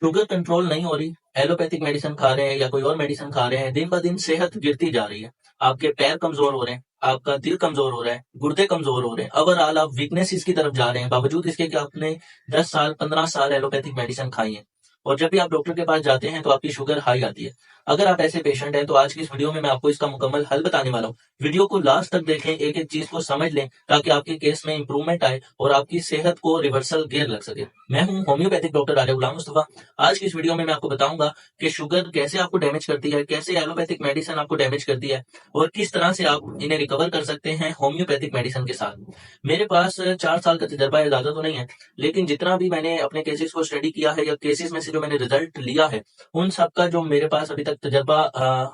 Sugar control नहीं हो रही, एलोपैथिक मेडिसिन खा रहे हैं या कोई और मेडिसिन खा रहे हैं, दिन ब दिन सेहत गिरती जा रही है। आपके पैर कमजोर हो रहे हैं, आपका दिल कमजोर हो रहा है, गुर्दे कमजोर हो रहे हैं, ओवरऑल आप वीकनेस की तरफ जा रहे हैं, बावजूद इसके कि आपने 10 साल 15 साल एलोपैथिक मेडिसिन खाई है। और जब भी आप डॉक्टर के पास जाते हैं तो आपकी शुगर हाई आती है। अगर आप ऐसे पेशेंट हैं तो आज की इस वीडियो में मैं आपको इसका मुकम्मल हल बताने वाला हूँ। वीडियो को लास्ट तक देखें, एक एक चीज को समझ लें ताकि आपके केस में इंप्रूवमेंट आए और आपकी सेहत को रिवर्सल गियर लग सके। मैं हूं होम्योपैथिक डॉक्टर राजा गुलाम मुस्तफा। आज की इस वीडियो में मैं आपको बताऊंगा कि शुगर कैसे आपको डैमेज करती है, कैसे एलोपैथिक मेडिसिन आपको डैमेज करती है और किस तरह से आप इन्हें रिकवर कर सकते हैं होम्योपैथिक मेडिसिन के साथ। मेरे पास 4 साल का तजर्बा है, ज्यादा तो नहीं है, लेकिन जितना भी मैंने अपने केसेस को स्टडी किया है या केसेस में से जो मैंने रिजल्ट लिया है, उन सब का जो मेरे पास अभी तक तजर्बा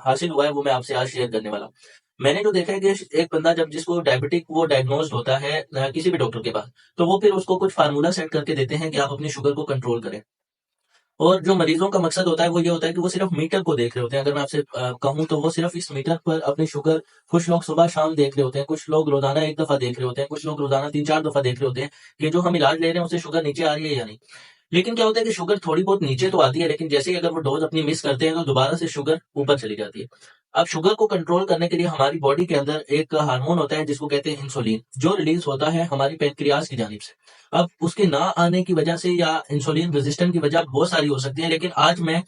हासिल हुआ है वो मैं आपसे आज शेयर करने वाला हूँ। मैंने जो देखा है कि एक बंदा जब जिसको डायबिटिक वो डायग्नोज होता है किसी भी डॉक्टर के पास, तो वो फिर उसको कुछ फार्मूला सेट करके देते हैं कि आप अपनी शुगर को कंट्रोल करें। और जो मरीजों का मकसद होता है वो ये होता है कि वो सिर्फ मीटर को देख रहे होते हैं। अगर मैं आपसे कहूं तो वो सिर्फ इस मीटर पर अपनी शुगर, कुछ लोग सुबह शाम देख रहे होते हैं, कुछ लोग रोजाना एक दफा देख रहे होते हैं, कुछ लोग रोजाना 3-4 दफा देख रहे होते हैं कि जो हम इलाज ले रहे हैं उससे शुगर नीचे आ रही है या नहीं। लेकिन क्या होता है कि शुगर थोड़ी बहुत नीचे तो आती है, लेकिन जैसे ही अगर वो डोज अपनी मिस करते हैं तो दोबारा से शुगर ऊपर चली जाती है। अब शुगर को कंट्रोल करने के लिए हमारी बॉडी के अंदर एक हार्मोन होता है जिसको कहते हैं इंसुलिन, जो रिलीज होता है हमारी पेनक्रियाज की जानिब से। अब उसके ना आने की वजह से या इंसुलिन रेजिस्टेंट की वजह बहुत सारी हो सकती है, लेकिन आज मैं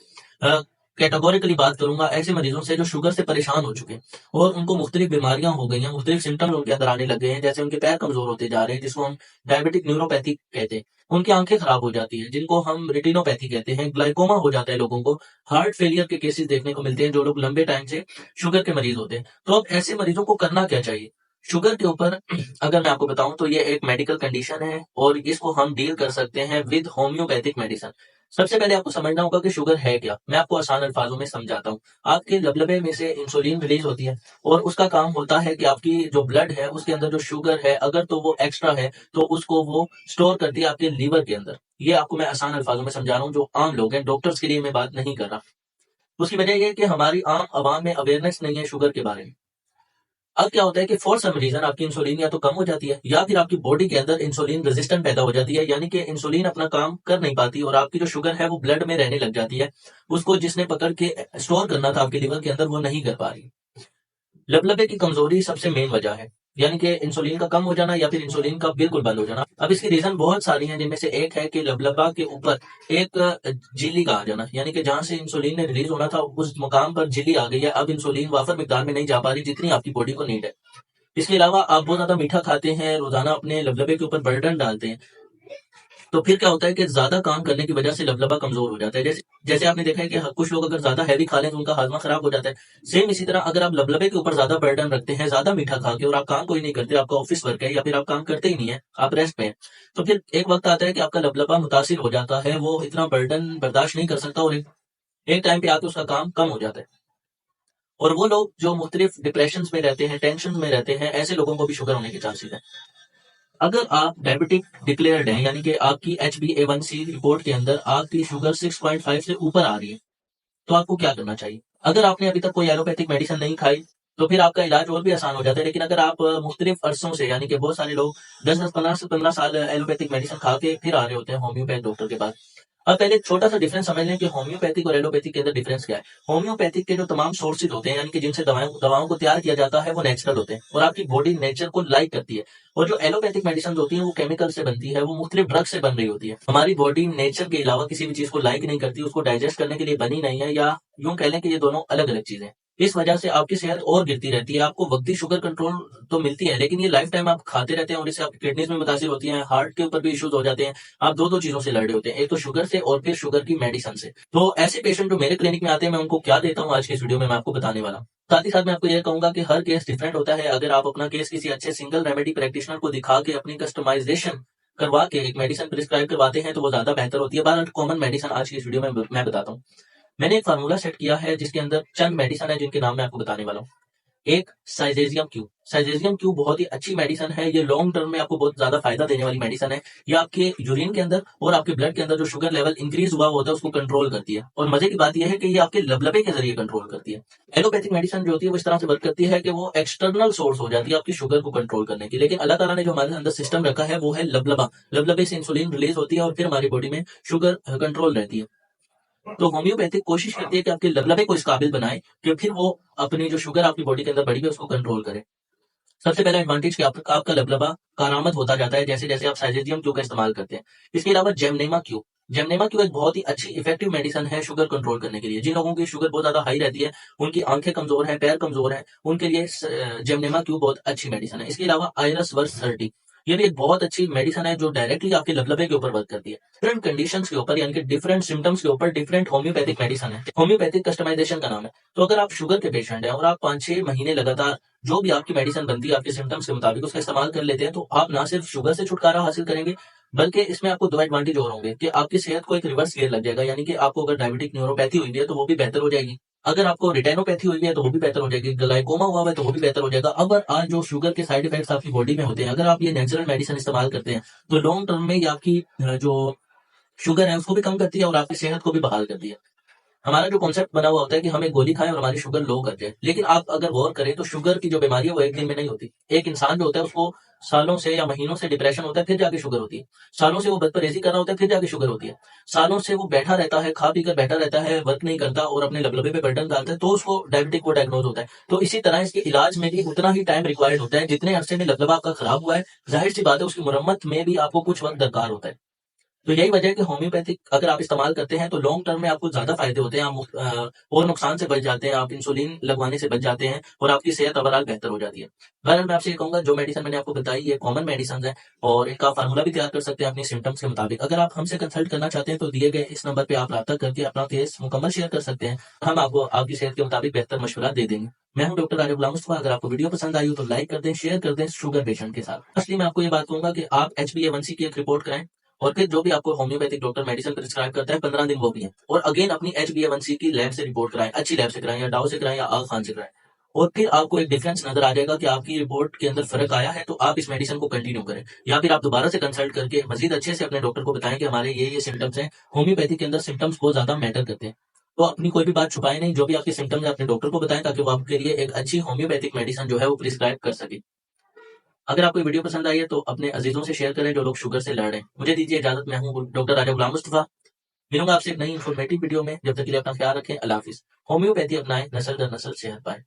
कैटेगोरिकली बात करूंगा ऐसे मरीजों से जो शुगर से परेशान हो चुके हैं और उनको मुख्तलिफ बीमारियां हो गई हैं, मुख्तलिफ सिम्टम्स उनके अंदर आने लग गए हैं, जैसे उनके पैर कमजोर होते जा रहे हैं जिसको हम डायबिटिक न्यूरोपैथी कहते हैं, उनकी आंखें खराब हो जाती है जिनको हम रेटिनोपैथी कहते हैं, ग्लाइकोमा हो जाता है लोगों को, हार्ट फेलियर के केसेस देखने को मिलते हैं जो लोग लंबे टाइम से शुगर के मरीज होते हैं। तो अब ऐसे मरीजों को करना क्या चाहिए शुगर के ऊपर? अगर मैं आपको बताऊं तो ये एक मेडिकल कंडीशन है और इसको हम डील कर सकते हैं विद होम्योपैथिक मेडिसिन। सबसे पहले आपको समझना होगा कि शुगर है क्या। मैं आपको आसान अल्फाजों में समझाता हूँ। आपके लबलबे में से इंसुलिन रिलीज होती है और उसका काम होता है कि आपकी जो ब्लड है उसके अंदर जो शुगर है अगर तो वो एक्स्ट्रा है तो उसको वो स्टोर करती है आपके लीवर के अंदर। ये आपको मैं आसान अल्फाजों में समझा रहा हूँ, जो आम लोग हैं, डॉक्टर्स के लिए मैं बात नहीं कर रहा। उसकी वजह यह है कि हमारी आम आवाम में अवेयरनेस नहीं है शुगर के बारे में। अब क्या होता है कि फॉर सम रीजन आपकी इंसुलिन या तो कम हो जाती है या फिर आपकी बॉडी के अंदर इंसुलिन रेजिस्टेंट पैदा हो जाती है, यानी कि इंसुलिन अपना काम कर नहीं पाती और आपकी जो शुगर है वो ब्लड में रहने लग जाती है। उसको जिसने पकड़ के स्टोर करना था आपके लिवर के अंदर वो नहीं कर पा रही। लबलबे की कमजोरी सबसे मेन वजह है, यानी कि इंसुलिन का कम हो जाना या फिर इंसुलिन का बिल्कुल बंद हो जाना। अब इसकी रीजन बहुत सारी हैं, जिनमें से एक है कि लबलबा के ऊपर एक झिल्ली का आ जाना, यानी कि जहां से इंसुलिन ने रिलीज होना था उस मुकाम पर झिल्ली आ गई है। अब इंसुलिन वाफर मिकदार में नहीं जा पा रही जितनी आपकी बॉडी को नीड है। इसके अलावा आप बहुत ज्यादा मीठा खाते हैं, रोजाना अपने लबलबे के ऊपर बर्डन डालते हैं, तो फिर क्या होता है कि ज्यादा काम करने की वजह से लबलबा कमजोर हो जाता है। जैसे जैसे आपने देखा है कि कुछ लोग अगर ज्यादा हैवी खा लें तो उनका हाजमा खराब हो जाता है। सेम इसी तरह अगर आप लबलबे के ऊपर ज्यादा बर्डन रखते हैं, ज्यादा मीठा खा के, और आप काम कोई नहीं करते, आपका ऑफिस वर्क है या फिर आप काम करते ही नहीं है, आप रेस्ट पे हैं, तो फिर एक वक्त आता है कि आपका लबलबा मुतासिर हो जाता है, वो इतना बर्डन बर्दाश्त नहीं कर सकता और एक टाइम पे आके उसका काम कम हो जाता है। और वो लोग जो मुख्तलिफ डिप्रेशन में रहते हैं, टेंशन में रहते हैं, ऐसे लोगों को भी शुगर होने के चांसेस है। अगर आप डायबिटिक डिक्लेयर्ड हैं, यानी कि आपकी HbA1c रिपोर्ट के अंदर आपकी शुगर 6.5 से ऊपर आ रही है, तो आपको क्या करना चाहिए? अगर आपने अभी तक कोई एलोपैथिक मेडिसिन नहीं खाई तो फिर आपका इलाज और भी आसान हो जाता है। लेकिन अगर आप मुख्तलिफ अरसों से, यानी कि बहुत सारे लोग 10-10 15 साल एलोपैथिक मेडिसिन खा के फिर आ रहे होते हैं होम्योपैथ डॉक्टर के पास। अब पहले एक छोटा सा डिफरेंस समझ लें कि होम्योपैथिक और एलोपैथिक के अंदर डिफरेंस क्या है। होम्योपैथिक के जो तमाम सोर्सेज होते हैं, यानी कि जिनसे दवाओं को तैयार किया जाता है, वो नेचुरल होते हैं और आपकी बॉडी नेचर को लाइक करती है। और जो एलोपैथिक मेडिसिन होती है वो केमिकल से बनती है, वो मुख्तलिफ ड्रग से बन रही होती है। हमारी बॉडी नेचर के अलावा किसी भी चीज को लाइक नहीं करती, उसको डाइजेस्ट करने के लिए बनी नहीं है, या यूं कह लें कि ये दोनों अलग अलग चीजें हैं। इस वजह से आपकी सेहत और गिरती रहती है। आपको वक्ती शुगर कंट्रोल तो मिलती है, लेकिन ये लाइफ टाइम आप खाते रहते हैं और इससे आपकी किडनीज में मुतासिर होती है, हार्ट के ऊपर भी इश्यूज हो जाते हैं। आप दो दो चीजों से लड़ रहे होते हैं, एक तो शुगर से और फिर शुगर की मेडिसिन से। तो ऐसे पेशेंट जो मेरे क्लिनिक में आते हैं, मैं उनको क्या देता हूँ आज की इस वीडियो में मैं आपको बताने वाला हूँ। साथ ही साथ मैं आपको यह कहूंगा कि हर केस डिफरेंट होता है। अगर आप अपना केस किसी अच्छे सिंगल रेमेडी प्रैक्टिशनर को दिखा के अपनी कस्टमाइजेशन करवा के एक मेडिसिन प्रिस्क्राइब करवाते हैं तो वो ज्यादा बेहतर होती है। बार कॉमन मेडिसिन आज की इस वीडियो में मैं बताता हूँ। मैंने एक फार्मूला सेट किया है जिसके अंदर चंद मेडिसिन है जिनके नाम मैं आपको बताने वाला हूँ। एक साइजेजियम क्यू। साइजेजियम क्यू बहुत ही अच्छी मेडिसिन है, ये लॉन्ग टर्म में आपको बहुत ज्यादा फायदा देने वाली मेडिसिन है। ये आपके यूरिन के अंदर और आपके ब्लड के अंदर जो शुगर लेवल इंक्रीज हुआ होता है उसको कंट्रोल करती है। और मजे की बात यह है कि ये आपके लबलबे के जरिए कंट्रोल करती है। एलोपैथिक मेडिसिन जो होती है वो इस तरह से वर्क करती है कि वो एक्सटर्नल सोर्स हो जाती है आपकी शुगर को कंट्रोल करने की, लेकिन अल्लाह ताला ने जो हमारे अंदर सिस्टम रखा है वो है लबलबा। लबलबे से इंसुलिन रिलीज होती है और फिर हमारी बॉडी में शुगर कंट्रोल रहती है। तो होम्योपैथिक कोशिश करती है कि आपके लबलबे को इस काबिल बनाए कि फिर वो अपनी जो शुगर आपकी बॉडी के अंदर बढ़ी हुई है उसको कंट्रोल करे। सबसे पहला एडवांटेज कि आपका लबलबा कारामद होता जाता है जैसे-जैसे आप साइज़ेजियम क्यू का इस्तेमाल करते हैं। इसके अलावा जेमनेमा क्यू, जेमनेमा क्यू एक बहुत ही अच्छी इफेक्टिव मेडिसिन है शुगर कंट्रोल करने के लिए। जिन लोगों की शुगर बहुत ज़्यादा हाई रहती है, उनकी आँखें कमज़ोर हैं, पैर कमज़ोर हैं, उनके लिए जेमनेमा क्यू बहुत अच्छी मेडिसिन है। इसके अलावा आयरस वर्स 30, ये भी एक बहुत अच्छी मेडिसिन है जो डायरेक्टली आपके लबलबे के ऊपर वर्क करती है। डिफरेंट कंडीशंस के ऊपर यानी कि डिफरेंट सिम्पटम्स के ऊपर डिफरेंट होम्योपैथिक मेडिसिन है। होम्योपैथिक कस्टमाइजेशन का नाम है। तो अगर आप शुगर के पेशेंट हैं और आप 5-6 महीने लगातार जो भी आपकी मेडिसिन बनती है आपके सिम्टम्स के मुताबिक उसका इस्तेमाल कर लेते हैं, तो आप ना सिर्फ शुगर से छुटकारा हासिल करेंगे, बल्कि इसमें आपको 2 एडवांटेज और होंगे कि आपकी सेहत को एक रिवर्स गियर लग जाएगा, यानी कि आपको अगर डायबिटिक न्यूरोपैथी हुई भी है, तो वो भी बेहतर हो जाएगी। अगर आपको रेटिनोपैथी हुई भी है, तो वो भी बेहतर हो जाएगी। ग्लाइकोमा हुआ है, तो वो भी बेहतर हो जाएगा। अगर आज जो शुगर के साइड इफेक्ट्स आपकी बॉडी में होते हैं, अगर आप ये नेचुरल मेडिसिन इस्तेमाल करते हैं, तो लॉन्ग टर्म में ये आपकी जो शुगर है उसको भी कम करती है और आपकी सेहत को भी बहाल करती है। हमारा जो कॉन्सेप्ट बना हुआ होता है कि हम एक गोली खाएं और हमारी शुगर लो कर जाए, लेकिन आप अगर गौर करें तो शुगर की जो बीमारी है वो एक दिन में नहीं होती। एक इंसान जो होता है उसको सालों से या महीनों से डिप्रेशन होता है, फिर जाके शुगर होती है। सालों से वो बदपरहेजी कर रहा होता है, फिर जाके शुगर होती है। सालों से वो बैठा रहता है, खा पी कर बैठा रहता है, वर्क नहीं करता और अपने लबलबे पे बर्डन डालता है, तो उसको डायबिटिक वो डायग्नोज होता है। तो इसी तरह इसके इलाज में भी उतना ही टाइम रिक्वायर्ड होता है जितने अरसे में लबलबा आपका खराब हुआ है। जाहिर सी बात है उसकी मुरम्मत में भी आपको कुछ वक्त दरकार होता है। तो यही वजह है कि होम्योपैथिक अगर आप इस्तेमाल करते हैं तो लॉन्ग टर्म में आपको ज़्यादा फ़ायदे होते हैं, और नुकसान से बच जाते हैं, आप इंसुलिन लगवाने से बच जाते हैं और आपकी सेहत ओवरऑल बेहतर हो जाती है। बहरहाल मैं आपसे ये कहूँगा जो मेडिसिन मैंने आपको बताई ये कॉमन मेडिसिन्स हैं और इनका फ़ॉर्मूला भी तैयार कर सकते हैं अपनी सिम्पटम्स के मुताबिक। अगर आप हमसे कंसल्ट करना चाहते हैं तो दिए गए इस नंबर पे आप राब्ता करके अपना केस मुकम्मल शेयर कर सकते हैं। हम आपको आपकी सेहत के मुताबिक बेहतर मशवरा दे देंगे। मैं हूँ डॉक्टर राजा गुलाम मुस्तफा। अगर आपको वीडियो पसंद आई हो तो लाइक कर दें, शेयर कर दें शुगर पेशेंट के साथ। असली मैं आपको ये बात कहूँगा कि आप HbA1c की एक रिपोर्ट कराएँ और फिर जो भी आपको होम्योपैथिक डॉक्टर मेडिसिन प्रिस्क्राइब करता है 15 दिन वो भी है और अगेन अपनी HbA1c की लैब से रिपोर्ट कराएं, अच्छी लैब से कराएं या डाउ से कराएं या आग खान से कराएं और फिर आपको एक डिफरेंस नजर आ जाएगा कि आपकी रिपोर्ट के अंदर फर्क आया है तो आप इस मेडिसिन को कंटिन्यू करें या फिर आप दोबारा से कंसल्ट करके मजीद अच्छे से अपने डॉक्टर को बताएं कि हमारे ये सिम्टम्स हैं। होम्योपैथिक के अंदर सिम्टम्स बहुत ज्यादा मैटर करते हैं, तो अपनी कोई भी बात छुपाए नहीं, जो भी आपके सिम्टम्स है अपने डॉक्टर को बताएं ताकि वो आपके लिए एक अच्छी होम्योपैथिक मेडिसिन जो है वो प्रिस्क्राइब कर सके। अगर आपको वीडियो पसंद आई है तो अपने अजीजों से शेयर करें जो लोग शुगर से लड़ रहे हैं। मुझे दीजिए इजाजत, मैं हूँ डॉक्टर राजा गुलाम मुस्तफा। मिलूंगा आपसे एक नई इन्फॉर्मेटिव वीडियो में, जब तक के लिए अपना ख्याल रखें। अल्लाह हाफिज। होम्योपैथी अपनाएं, नस्ल दर नस्ल सेहत पाएं।